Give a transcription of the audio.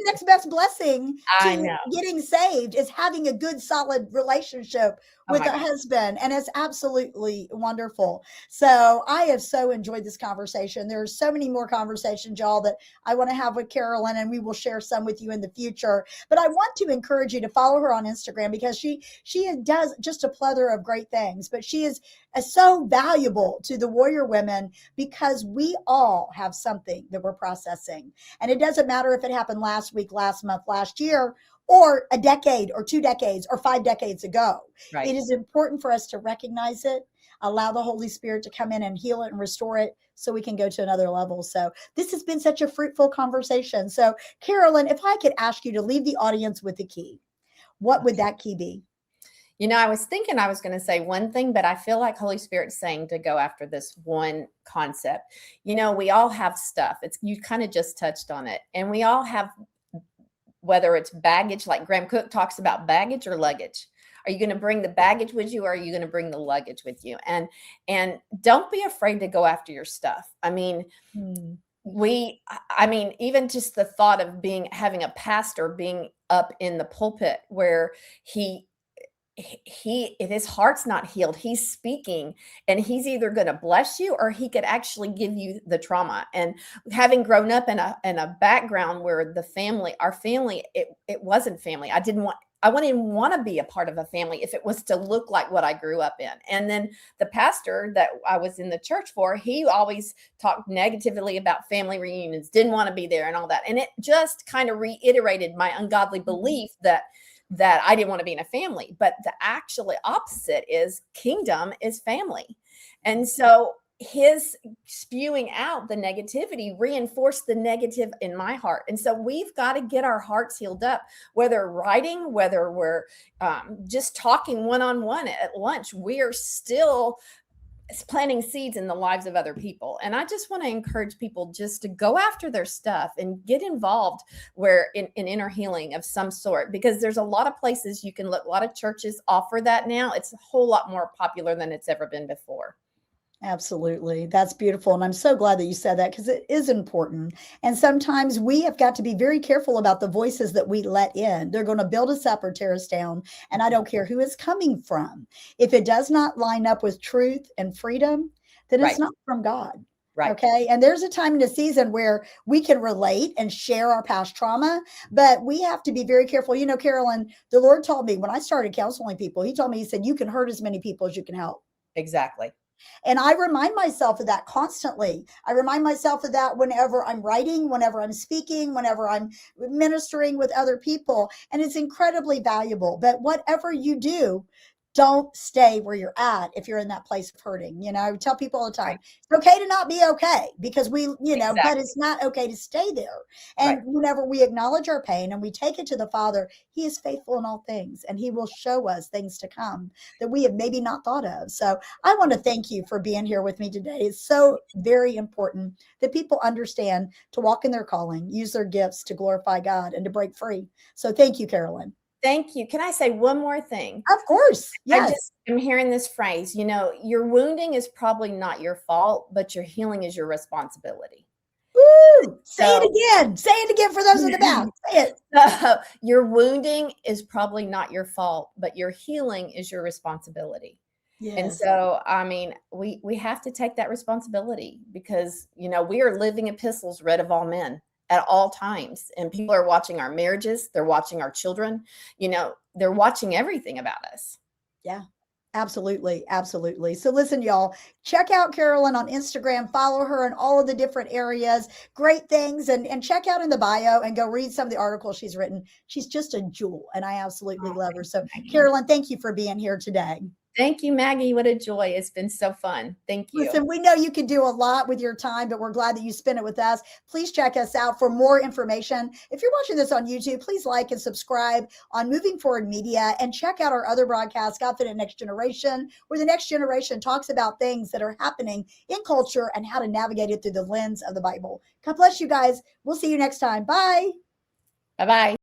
next best blessing I to know. getting saved is having a good, solid relationship Oh with my a God. husband. And it's absolutely wonderful. So I have so enjoyed this conversation. There's so many more conversations, y'all, that I want to have with Carolyn, and we will share some with you in the future. But I want to encourage you to follow her on Instagram, because she does just a plethora of great things. But she is so valuable to the warrior women, because we all have something that we're processing. And it doesn't matter if it happened last week, last month, last year, or a decade or 2 decades or 5 decades ago. It Right. is important for us to recognize it, allow the Holy Spirit to come in and heal it and restore it, so we can go to another level. So this has been such a fruitful conversation. So Carolyn, if I could ask you to leave the audience with a key, what would that key be? I was thinking I was going to say one thing, but I feel like Holy Spirit's saying to go after this one concept. We all have stuff. You kind of just touched on it. And we all have, whether it's baggage, like Graham Cook talks about baggage or luggage. Are you going to bring the baggage with you, or are you going to bring the luggage with you? And don't be afraid to go after your stuff. I mean, Hmm. even just the thought of having a pastor being up in the pulpit where if his heart's not healed, he's speaking, and he's either going to bless you, or he could actually give you the trauma. And having grown up in a background where our family, it wasn't family. I wouldn't even want to be a part of a family if it was to look like what I grew up in. And then the pastor that I was in the church for, he always talked negatively about family reunions, didn't want to be there and all that. And it just kind of reiterated my ungodly belief that I didn't want to be in a family. But the actually opposite is kingdom is family. And so his spewing out the negativity reinforced the negative in my heart. And so we've got to get our hearts healed up, whether writing, whether we're just talking one-on-one at lunch, we are still planting seeds in the lives of other people. And I just want to encourage people just to go after their stuff and get involved where in inner healing of some sort, because there's a lot of places you can look. A lot of churches offer that now. It's a whole lot more popular than it's ever been before. Absolutely. That's beautiful. And I'm so glad that you said that, because it is important. And sometimes we have got to be very careful about the voices that we let in. They're going to build us up or tear us down. And I don't care who it's coming from. If it does not line up with truth and freedom, then it's Right. not from God. Right. Okay. And there's a time in a season where we can relate and share our past trauma, but we have to be very careful. Carolyn, the Lord told me when I started counseling people, he told me, he said, you can hurt as many people as you can help. Exactly. And I remind myself of that constantly. I remind myself of that whenever I'm writing, whenever I'm speaking, whenever I'm ministering with other people. And it's incredibly valuable. But whatever you do, don't stay where you're at if you're in that place of hurting. I tell people all the time, Right. it's okay to not be okay, because Exactly. but it's not okay to stay there. Right. And whenever we acknowledge our pain and we take it to the Father, he is faithful in all things, and he will show us things to come that we have maybe not thought of. So I want to thank you for being here with me today. It's so very important that people understand to walk in their calling, use their gifts to glorify God and to break free. So thank you, Carolyn. Thank you. Can I say one more thing? Of course. I Yes. just am hearing this phrase, your wounding is probably not your fault, but your healing is your responsibility. Woo! Say So, it again. Say it again for those in the back. Say it. so your wounding is probably not your fault, but your healing is your responsibility. And Yes. so, we have to take that responsibility, because, we are living epistles read of all men at all times. And people are watching our marriages. They're watching our children. They're watching everything about us. Yeah. Absolutely. Absolutely. So listen, y'all, check out Carolyn on Instagram, follow her in all of the different areas, great things, and check out in the bio and go read some of the articles she's written. She's just a jewel, and I absolutely love her. So Carolyn, thank you for being here today. Thank you, Maggie. What a joy. It's been so fun. Thank you. Listen, we know you can do a lot with your time, but we're glad that you spend it with us. Please check us out for more information. If you're watching this on YouTube, please like and subscribe on Moving Forward Media, and check out our other broadcasts, Confident Next Generation, where the next generation talks about things that are happening in culture and how to navigate it through the lens of the Bible. God bless you guys. We'll see you next time. Bye. Bye-bye.